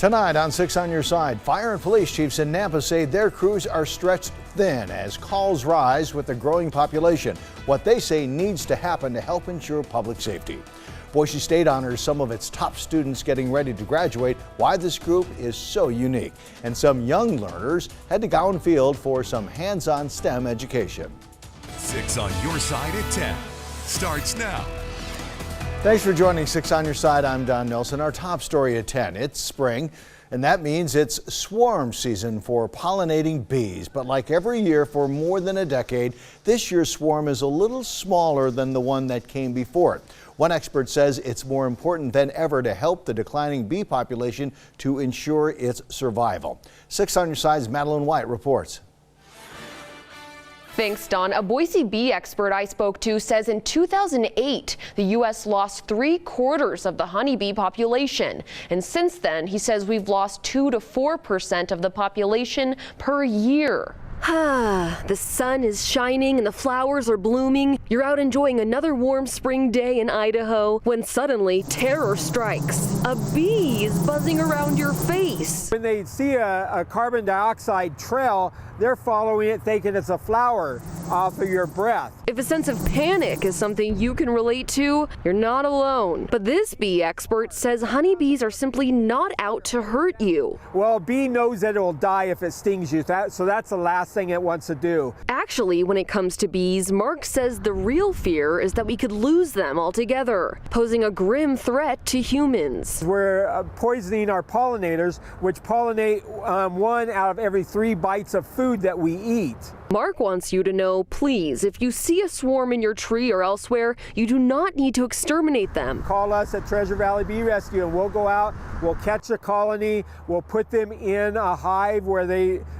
Tonight on 6 on Your Side, fire and police chiefs in Nampa say their crews are stretched thin as calls rise with the growing population. What they say needs to happen to help ensure public safety. Boise State honors some of its top students getting ready to graduate. Why this group is so unique. And some young learners head to Gowan Field for some hands-on STEM education. 6 on Your Side at 10 starts now. Thanks for joining 6 on Your Side. I'm Don Nelson. Our top story at 10. It's spring, and that means it's swarm season for pollinating bees. But like every year for more than a decade, this year's swarm is a little smaller than the one that came before it. One expert says it's more important than ever to help the declining bee population to ensure its survival. 6 on Your Side's Madeline White reports. Thanks, Don. A Boise bee expert I spoke to says in 2008, the U.S. lost 3/4 of the honeybee population. And since then, he says we've lost 2 to 4% of the population per year. The sun is shining and the flowers are blooming. You're out enjoying another warm spring day in Idaho when suddenly terror strikes. A bee is buzzing around your face. When they see a carbon dioxide trail, they're following it thinking it's a flower off of your breath. If a sense of panic is something you can relate to, you're not alone. But this bee expert says honeybees are simply not out to hurt you. Well, a bee knows that it'll die if it stings you, so that's the last thing it wants to do. Actually, when it comes to bees, Mark says the real fear is that we could lose them altogether, posing a grim threat to humans. We're poisoning our pollinators, which pollinate 1 out of every 3 bites of food that we eat. Mark wants you to know, please, if you see a swarm in your tree or elsewhere, you do not need to exterminate them. Call us at Treasure Valley Bee Rescue and we'll go out, we'll catch a colony, we'll put them in a hive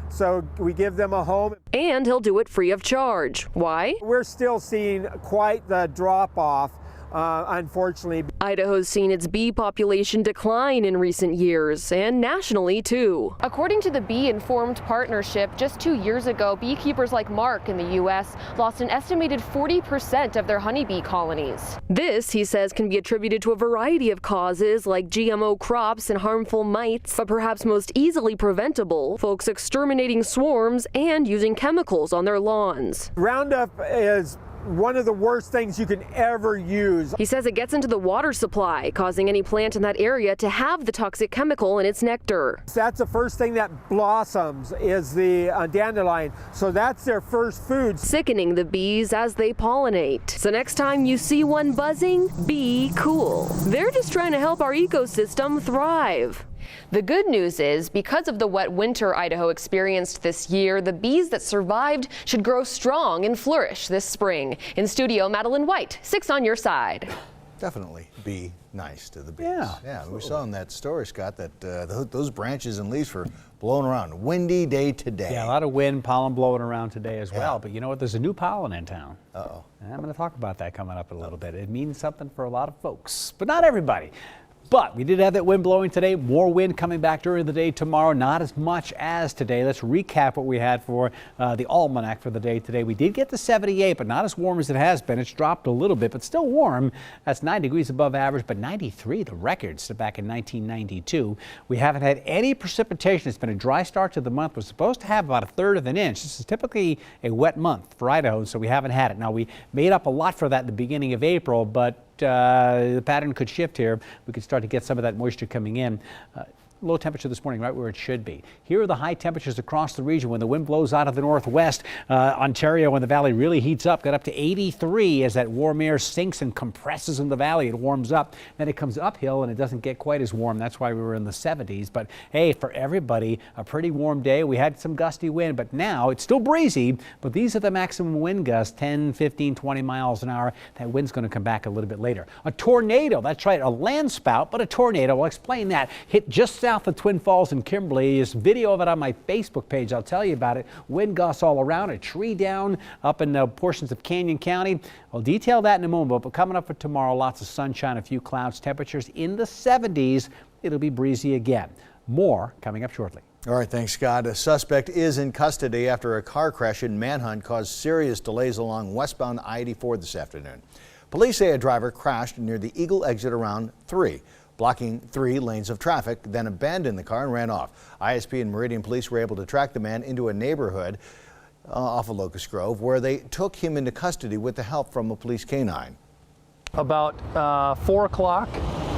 so we give them a home. And he'll do it free of charge. Why? We're still seeing quite the drop-off, unfortunately. Idaho's seen its bee population decline in recent years, and nationally too. According to the Bee Informed Partnership, just 2 years ago, beekeepers like Mark in the U.S. lost an estimated 40% of their honeybee colonies. This, he says, can be attributed to a variety of causes like GMO crops and harmful mites, but perhaps most easily preventable, folks exterminating swarms and using chemicals on their lawns. Roundup is one of the worst things you can ever use. He says it gets into the water supply, causing any plant in that area to have the toxic chemical in its nectar. That's the first thing that blossoms is the dandelion, so that's their first food. Sickening the bees as they pollinate. So next time you see one buzzing, be cool. They're just trying to help our ecosystem thrive. The good news is, because of the wet winter Idaho experienced this year, the bees that survived should grow strong and flourish this spring. In studio, Madeline White, 6 on Your Side. Definitely be nice to the bees. Yeah, we saw in that story, Scott, that those branches and leaves were blowing around. Windy day today. Yeah, a lot of wind, pollen blowing around today as well. But you know what? There's a new pollen in town. Uh-oh. And I'm going to talk about that coming up in a little bit. It means something for a lot of folks, but not everybody. But we did have that wind blowing today. More wind coming back during the day tomorrow. Not as much as today. Let's recap what we had for the almanac for the day today. We did get to 78, but not as warm as it has been. It's dropped a little bit, but still warm. That's 9 degrees above average, but 93, the records back in 1992. We haven't had any precipitation. It's been a dry start to the month. We're supposed to have about 1/3 of an inch. This is typically a wet month for Idaho, so we haven't had it. Now, we made up a lot for that at the beginning of April, but the pattern could shift here. We could start to get some of that moisture coming in. Low temperature this morning, right where it should be. Here are the high temperatures across the region when the wind blows out of the northwest. Ontario and the valley really heats up, got up to 83 as that warm air sinks and compresses in the valley. It warms up, then it comes uphill and it doesn't get quite as warm. That's why we were in the 70s. But hey, for everybody, a pretty warm day. We had some gusty wind, but now it's still breezy. But these are the maximum wind gusts, 10, 15, 20 miles an hour. That wind's going to come back a little bit later. A tornado, that's right, a land spout, but a tornado. I'll explain that. Hit just south of Twin Falls and Kimberly. There's video of it on my Facebook page. I'll tell you about it. Wind gusts all around, a tree down up in portions of Canyon County. I'll detail that in a moment, but coming up for tomorrow, lots of sunshine, a few clouds, temperatures in the 70s. It'll be breezy again. More coming up shortly. All right, thanks, Scott. A suspect is in custody after a car crash in Manhunt caused serious delays along westbound I-84 this afternoon. Police say a driver crashed near the Eagle exit around 3. blocking 3 lanes of traffic, then abandoned the car and ran off. ISP and Meridian Police were able to track the man into a neighborhood off of Locust Grove, where they took him into custody with the help from a police canine. About 4 o'clock,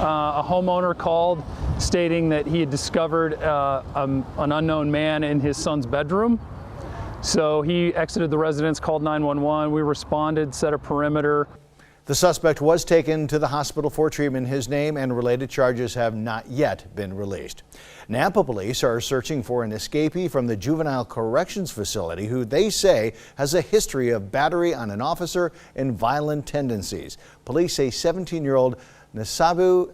a homeowner called stating that he had discovered an unknown man in his son's bedroom. So he exited the residence, called 911. We responded, set a perimeter. The suspect was taken to the hospital for treatment. His name and related charges have not yet been released. Nampa police are searching for an escapee from the juvenile corrections facility who they say has a history of battery on an officer and violent tendencies. Police say 17-year-old Nasabu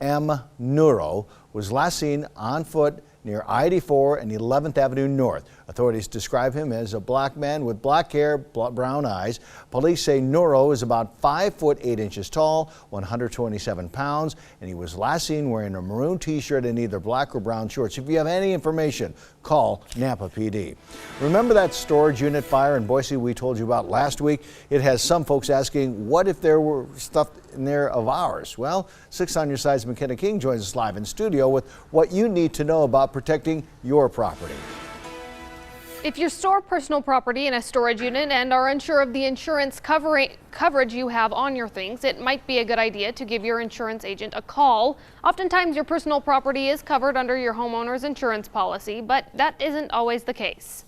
M. Nuro was last seen on foot near I-84 and 11th Avenue North. Authorities describe him as a black man with black hair, brown eyes. Police say Nuro is about 5 foot 8 inches tall, 127 pounds, and he was last seen wearing a maroon t-shirt and either black or brown shorts. If you have any information, call Nampa PD. Remember that storage unit fire in Boise we told you about last week? It has some folks asking, what if there were stuff in there of ours? Well, 6 on Your Side's McKenna King joins us live in studio with what you need to know about protecting your property. If you store personal property in a storage unit and are unsure of the insurance coverage you have on your things, it might be a good idea to give your insurance agent a call. Oftentimes your personal property is covered under your homeowner's insurance policy, but that isn't always the case.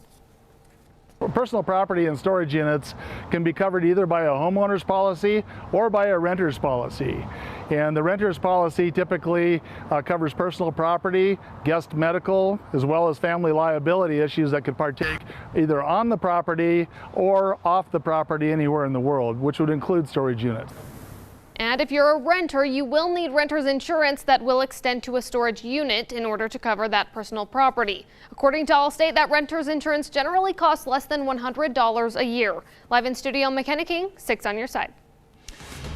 Personal property and storage units can be covered either by a homeowner's policy or by a renter's policy. And the renter's policy typically covers personal property, guest medical, as well as family liability issues that could partake either on the property or off the property anywhere in the world, which would include storage units. And if you're a renter, you will need renter's insurance that will extend to a storage unit in order to cover that personal property. According to Allstate, that renter's insurance generally costs less than $100 a year. Live in studio, McKenna King, 6 on Your Side.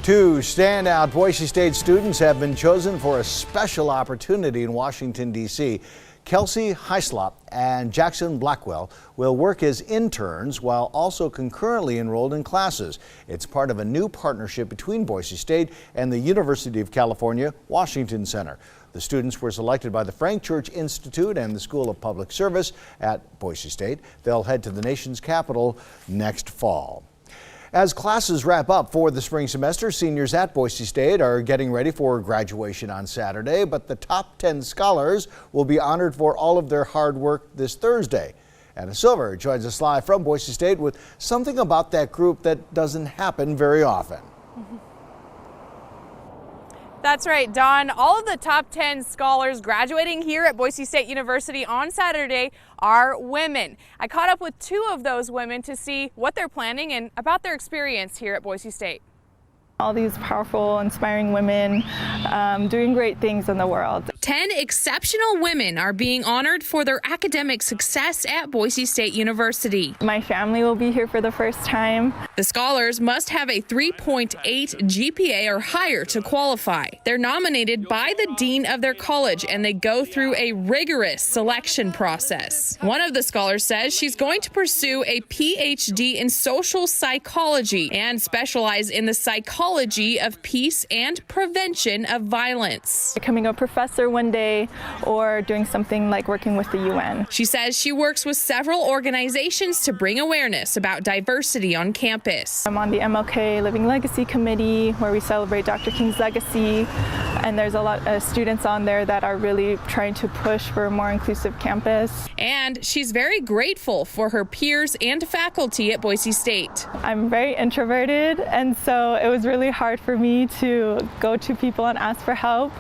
2 standout Boise State students have been chosen for a special opportunity in Washington, D.C. Kelsey Hyslop and Jackson Blackwell will work as interns while also concurrently enrolled in classes. It's part of a new partnership between Boise State and the University of California, Washington Center. The students were selected by the Frank Church Institute and the School of Public Service at Boise State. They'll head to the nation's capital next fall. As classes wrap up for the spring semester, seniors at Boise State are getting ready for graduation on Saturday, but the top 10 scholars will be honored for all of their hard work this Thursday. Anna Silver joins us live from Boise State with something about that group that doesn't happen very often. That's right, Don. All of the top 10 scholars graduating here at Boise State University on Saturday are women. I caught up with 2 of those women to see what they're planning and about their experience here at Boise State. All these powerful, inspiring women doing great things in the world. 10 exceptional women are being honored for their academic success at Boise State University. My family will be here for the first time. The scholars must have a 3.8 GPA or higher to qualify. They're nominated by the dean of their college and they go through a rigorous selection process. One of the scholars says she's going to pursue a PhD in social psychology and specialize in the psychology of peace and prevention of violence. Becoming a professor one day or doing something like working with the UN. She says she works with several organizations to bring awareness about diversity on campus. I'm on the MLK Living Legacy Committee where we celebrate Dr. King's legacy, and there's a lot of students on there that are really trying to push for a more inclusive campus. And she's very grateful for her peers and faculty at Boise State. I'm very introverted, and so it was really hard for me to go to people and ask for help.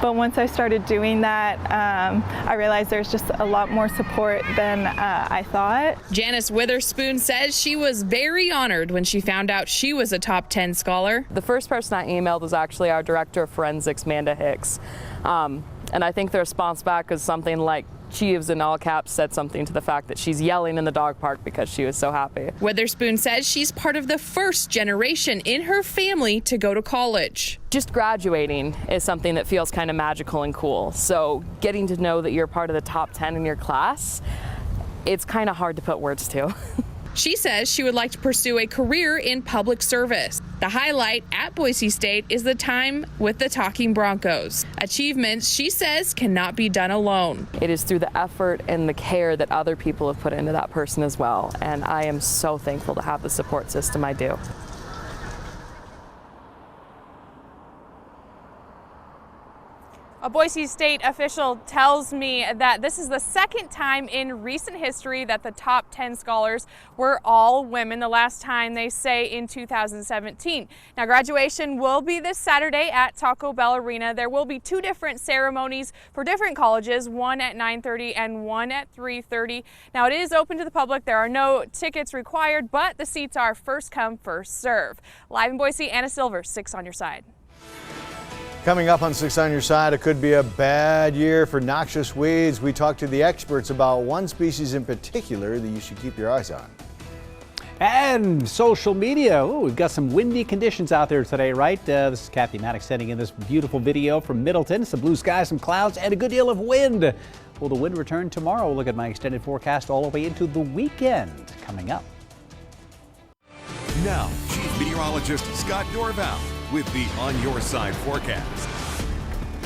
But once I started doing that, I realized there's just a lot more support than I thought. Janice Witherspoon says she was very honored when she found out she was a top 10 scholar. The first person I emailed was actually our director of forensics, Manda Hicks. And I think the response back was something like, Chiefs in all caps said something to the fact that she's yelling in the dog park because she was so happy. Witherspoon says she's part of the first generation in her family to go to college. Just graduating is something that feels kind of magical and cool. So getting to know that you're part of the top 10 in your class, it's kind of hard to put words to. She says she would like to pursue a career in public service. The highlight at Boise State is the time with the Talking Broncos, Achievements, she says, cannot be done alone. It is through the effort and the care that other people have put into that person as well. And I am so thankful to have the support system I do. A Boise State official tells me that this is the second time in recent history that the top 10 scholars were all women. The last time, they say, in 2017. Now, graduation will be this Saturday at Taco Bell Arena. There will be two different ceremonies for different colleges, one at 9:30 and one at 3:30. Now, it is open to the public. There are no tickets required, but the seats are first come, first serve. Live in Boise, Anna Silver, 6 on your side. Coming up on 6 on your side, it could be a bad year for noxious weeds. We talk to the experts about one species in particular that you should keep your eyes on. And social media. Ooh, we've got some windy conditions out there today, right? This is Kathy Maddox sending in this beautiful video from Middleton. Some blue skies, some clouds, and a good deal of wind. Will the wind return tomorrow? We'll look at my extended forecast all the way into the weekend coming up. Now, Chief Meteorologist Scott Dorval with the On Your Side forecast.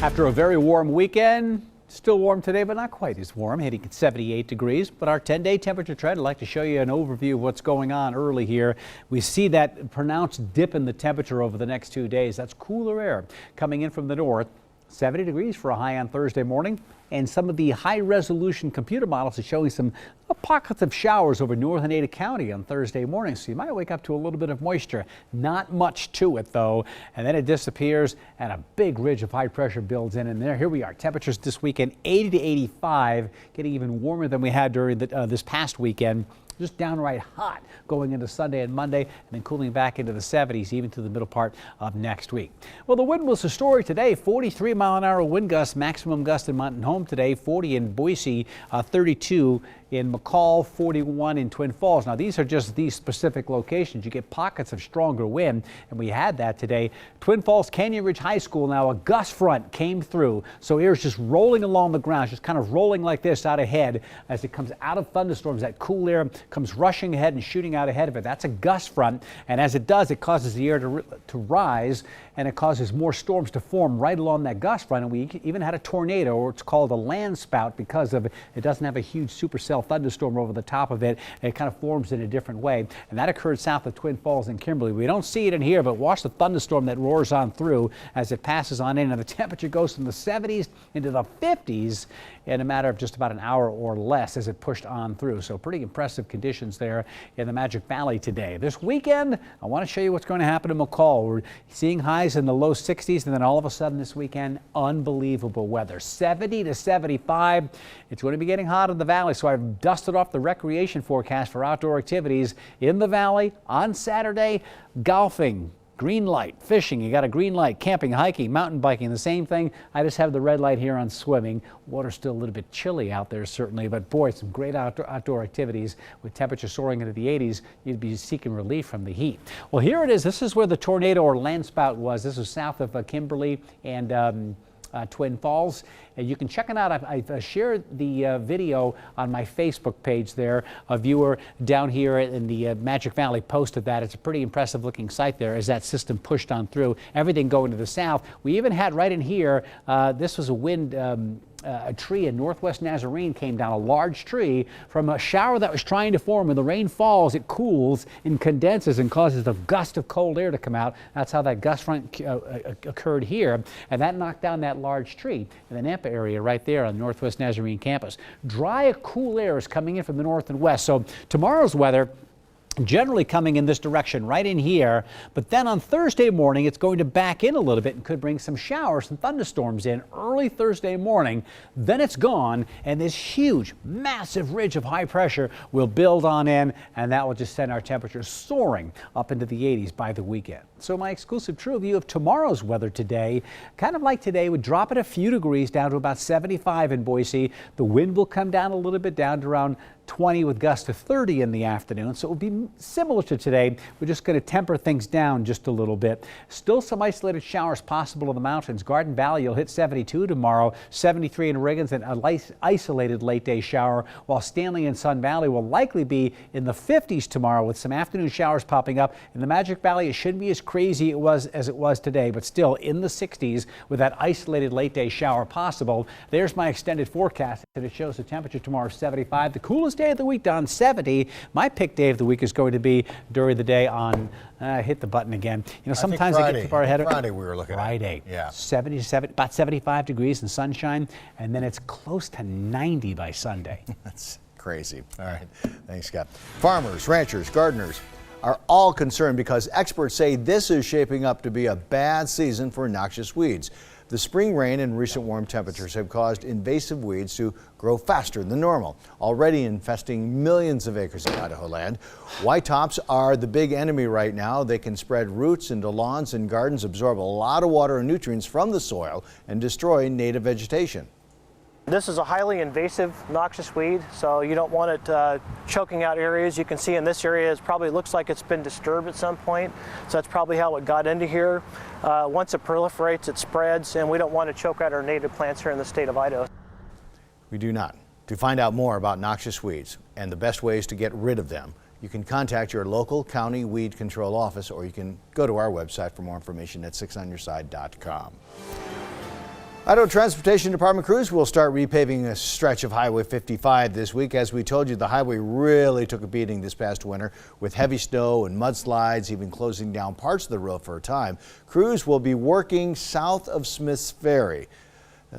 After a very warm weekend, still warm today, but not quite as warm, hitting at 78 degrees. But our 10-day temperature trend, I'd like to show you an overview of what's going on early here. We see that pronounced dip in the temperature over the next 2 days. That's cooler air coming in from the north. 70 degrees for a high on Thursday morning. And some of the high-resolution computer models are showing some pockets of showers over northern Ada County on Thursday morning. So you might wake up to a little bit of moisture. Not much to it, though. And then it disappears, and a big ridge of high pressure builds in. And there, here we are. Temperatures this weekend, 80 to 85, getting even warmer than we had during this past weekend. Just downright hot going into Sunday and Monday, and then cooling back into the 70s even to the middle part of next week. Well, the wind was the story today. 43-mile-an-hour wind gusts, maximum gust in Mountain Home today, 40 in Boise, 32 in McCall, 41 in Twin Falls. Now, these are just these specific locations. You get pockets of stronger wind, and we had that today. Twin Falls Canyon Ridge High School, now a gust front came through, so air is just rolling along the ground, just kind of rolling like this out ahead as it comes out of thunderstorms. That cool air comes rushing ahead and shooting out ahead of it. That's a gust front, and as it does, it causes the air to rise, and it causes more storms to form right along that gust front. And we even had a tornado, or it's called a land spout, because of it doesn't have a huge supercell thunderstorm over the top of it. It kind of forms in a different way, and that occurred south of Twin Falls and Kimberly. We don't see it in here, but watch the thunderstorm that roars on through as it passes on in, and the temperature goes from the 70s into the 50s in a matter of just about an hour or less as it pushed on through. So pretty impressive conditions there in the Magic Valley today. This weekend, I want to show you what's going to happen in McCall. We're seeing highs in the low 60s, and then all of a sudden this weekend, unbelievable weather. 70 to 75. It's going to be getting hot in the valley, so I've dusted off the recreation forecast for outdoor activities in the valley on Saturday. Golfing, green light, fishing, you got a green light, camping, hiking, mountain biking, the same thing. I just have the red light here on swimming. Water's still a little bit chilly out there, certainly, but boy, some great outdoor activities with temperatures soaring into the 80s. You'd be seeking relief from the heat. Well, here it is. This is where the tornado or land spout was. This was south of Kimberly and Twin Falls. And you can check it out. I've shared the video on my Facebook page there. A viewer down here in the Magic Valley posted that. It's a pretty impressive looking site there as that system pushed on through. Everything going to the south. We even had right in here, this was a wind, a tree in northwest Nazarene came down, a large tree from a shower that was trying to form. When the rain falls, it cools and condenses and causes a gust of cold air to come out. That's how that gust front occurred here, and that knocked down that large tree in the Nampa area right there on the northwest Nazarene campus. Dry, cool air is coming in from the north and west. So tomorrow's weather generally coming in this direction, right in here, but then on Thursday morning it's going to back in a little bit and could bring some showers and thunderstorms in early Thursday morning. Then it's gone, and this huge, massive ridge of high pressure will build on in, and that will just send our temperatures soaring up into the 80s by the weekend. So my exclusive true view of tomorrow's weather today, kind of like today, would drop it a few degrees down to about 75 in Boise. The wind will come down a little bit, down to around 20 with gusts of 30 in the afternoon. So it will be similar to today. We're just going to temper things down just a little bit. Still some isolated showers possible in the mountains. Garden Valley, you'll hit 72 tomorrow, 73 in Riggins, and an isolated late day shower, while Stanley and Sun Valley will likely be in the 50s tomorrow with some afternoon showers popping up. In the Magic Valley, it shouldn't be as crazy as it was today, but still in the 60s with that isolated late day shower possible. There's my extended forecast, and it shows the temperature tomorrow 75. The coolest day of the week down 70. My pick day of the week is going to be during the day on hit the button again. You know, sometimes I get too far ahead of Friday we were looking at. Friday. Yeah. 77, about 75 degrees and sunshine, and then it's close to 90 by Sunday. That's crazy. All right. Thanks, Scott. Farmers, ranchers, gardeners are all concerned because experts say this is shaping up to be a bad season for noxious weeds. The spring rain and recent warm temperatures have caused invasive weeds to grow faster than normal, already infesting millions of acres of Idaho land. Whitetops are the big enemy right now. They can spread roots into lawns and gardens, absorb a lot of water and nutrients from the soil, and destroy native vegetation. This is a highly invasive noxious weed, so you don't want it choking out areas. You can see in this area it probably looks like it's been disturbed at some point, so that's probably how it got into here. Once it proliferates, it spreads, and we don't want to choke out our native plants here in the state of Idaho. We do not. To find out more about noxious weeds and the best ways to get rid of them, you can contact your local county weed control office, or you can go to our website for more information at 6onyourside.com. Idaho Transportation Department crews will start repaving a stretch of Highway 55 this week. As we told you, the highway really took a beating this past winter with heavy snow and mudslides, even closing down parts of the road for a time. Crews will be working south of Smith's Ferry,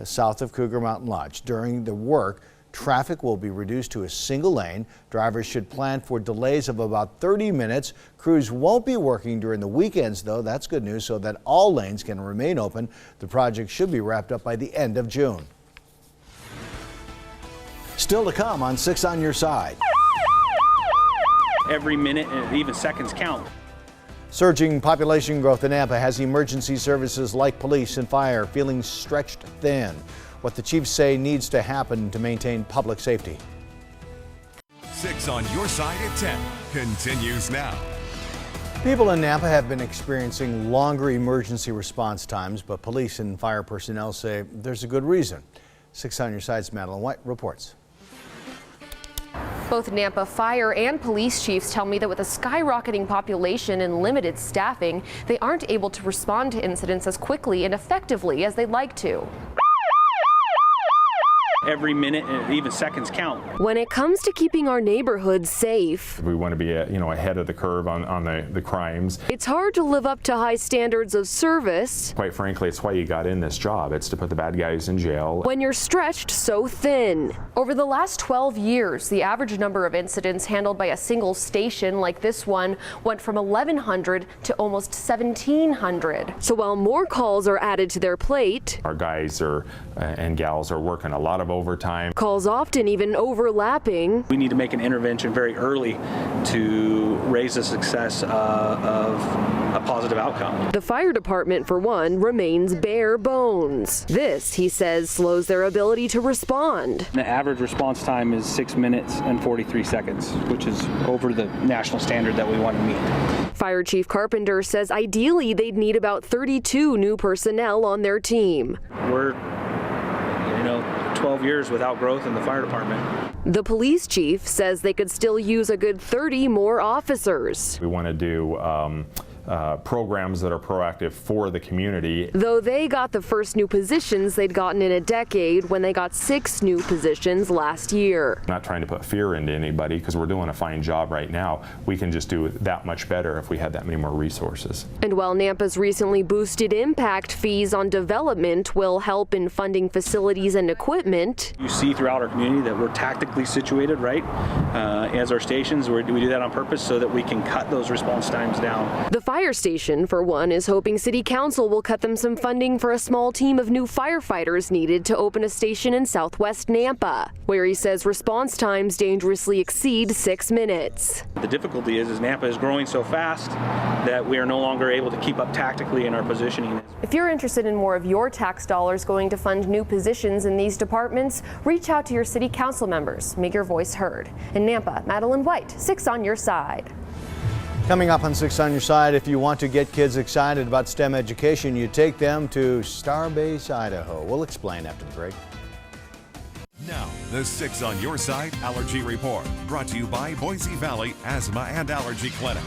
south of Cougar Mountain Lodge. During the work, traffic will be reduced to a single lane. Drivers should plan for delays of about 30 minutes. Crews won't be working during the weekends, though. That's good news, so that all lanes can remain open. The project should be wrapped up by the end of June. Still to come on 6 on Your Side. Every minute and even seconds count. Surging population growth in Nampa has emergency services like police and fire feeling stretched thin. What the chiefs say needs to happen to maintain public safety. 6 on Your Side at 10 continues now. People in Nampa have been experiencing longer emergency response times, but police and fire personnel say there's a good reason. 6 on Your Side's Madeline White reports. Both Nampa fire and police chiefs tell me that with a skyrocketing population and limited staffing, they aren't able to respond to incidents as quickly and effectively as they'd like to. Every minute and even seconds count. When it comes to keeping our neighborhoods safe, we want to be ahead of the curve on the crimes. It's hard to live up to high standards of service. Quite frankly, it's why you got in this job. It's to put the bad guys in jail. When you're stretched so thin. Over the last 12 years, the average number of incidents handled by a single station like this one went from 1,100 to almost 1,700. So while more calls are added to their plate, our guys and gals are working a lot of overtime. Calls often even overlapping. We need to make an intervention very early to raise the success of a positive outcome. The fire department, for one, remains bare bones. This, he says, slows their ability to respond. The average response time is 6 minutes and 43 seconds, which is over the national standard that we want to meet. Fire Chief Carpenter says ideally they'd need about 32 new personnel on their team. We're 12 years without growth in the fire department. The police chief says they could still use a good 30 more officers. We want to do programs that are proactive for the community. Though they got the first new positions they'd gotten in a decade when they got 6 new positions last year. Not trying to put fear into anybody, because we're doing a fine job right now. We can just do that much better if we had that many more resources. And while Nampa's recently boosted impact fees on development will help in funding facilities and equipment, you see throughout our community that we're tactically situated, right? As our stations, we do that on purpose so that we can cut those response times down. The fire station, for one, is hoping City Council will cut them some funding for a small team of new firefighters needed to open a station in southwest Nampa, where he says response times dangerously exceed 6 minutes. The difficulty is Nampa is growing so fast that we are no longer able to keep up tactically in our positioning. If you're interested in more of your tax dollars going to fund new positions in these departments, reach out to your City Council members. Make your voice heard. In Nampa, Madeline White, 6 on Your Side. Coming up on 6 on Your Side, if you want to get kids excited about STEM education, you take them to Starbase, Idaho. We'll explain after the break. Now, the 6 on Your Side Allergy Report, brought to you by Boise Valley Asthma and Allergy Clinic.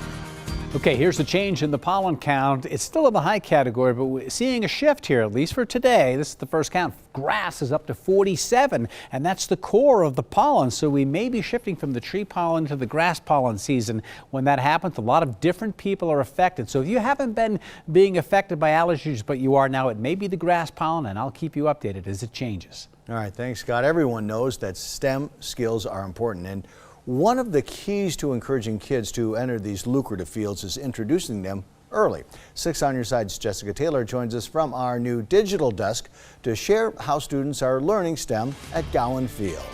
Okay, here's the change in the pollen count. It's still in the high category, but we're seeing a shift here, at least for today. This is the first count. Grass is up to 47, and that's the core of the pollen. So we may be shifting from the tree pollen to the grass pollen season. When that happens, a lot of different people are affected. So if you haven't been being affected by allergies, but you are now, it may be the grass pollen, and I'll keep you updated as it changes. All right, thanks, Scott. Everyone knows that STEM skills are important, and one of the keys to encouraging kids to enter these lucrative fields is introducing them early. 6 on Your Side's Jessica Taylor joins us from our new digital desk to share how students are learning STEM at Gowan Field.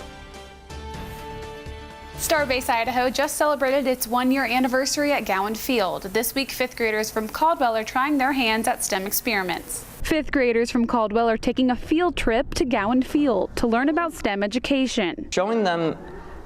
Starbase Idaho just celebrated its 1-year anniversary at Gowan Field. This week, 5th graders from Caldwell are trying their hands at STEM experiments. 5th graders from Caldwell are taking a field trip to Gowan Field to learn about STEM education. Showing them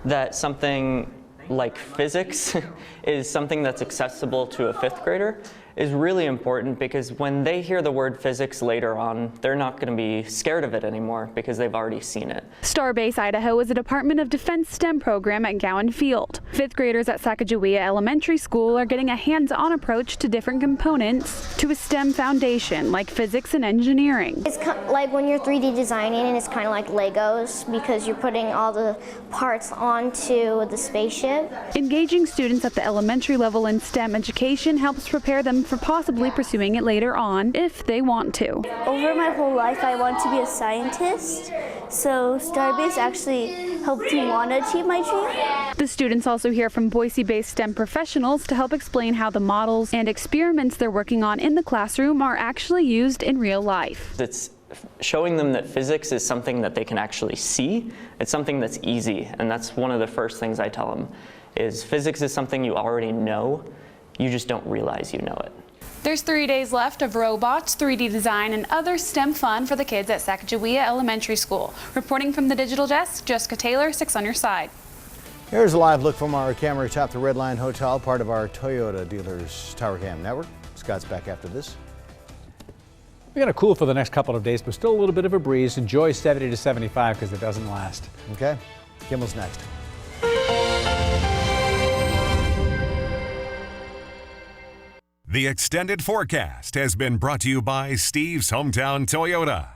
that something like physics is something that's accessible to a 5th grader is really important, because when they hear the word physics later on, they're not going to be scared of it anymore because they've already seen it. Starbase Idaho is a Department of Defense STEM program at Gowan Field. 5th graders at Sacagawea Elementary School are getting a hands-on approach to different components to a STEM foundation like physics and engineering. It's kind of like when you're 3D designing, and it's kind of like Legos because you're putting all the parts onto the spaceship. Engaging students at the elementary level in STEM education helps prepare them for possibly pursuing it later on if they want to. Over my whole life, I want to be a scientist, so Starbase actually helped me want to achieve my dream. The students also hear from Boise-based STEM professionals to help explain how the models and experiments they're working on in the classroom are actually used in real life. It's showing them that physics is something that they can actually see. It's something that's easy, and that's one of the first things I tell them, is physics is something you already know, you just don't realize you know it. There's 3 days left of robots, 3D design, and other STEM fun for the kids at Sacagawea Elementary School. Reporting from the digital desk, Jessica Taylor, 6 on Your Side. Here's a live look from our camera atop the Red Line Hotel, part of our Toyota Dealers Tower Cam network. Scott's back after this. We're going to cool for the next couple of days, but still a little bit of a breeze. Enjoy 70 to 75 because it doesn't last. Okay, Kimmel's next. The extended forecast has been brought to you by Steve's Hometown Toyota.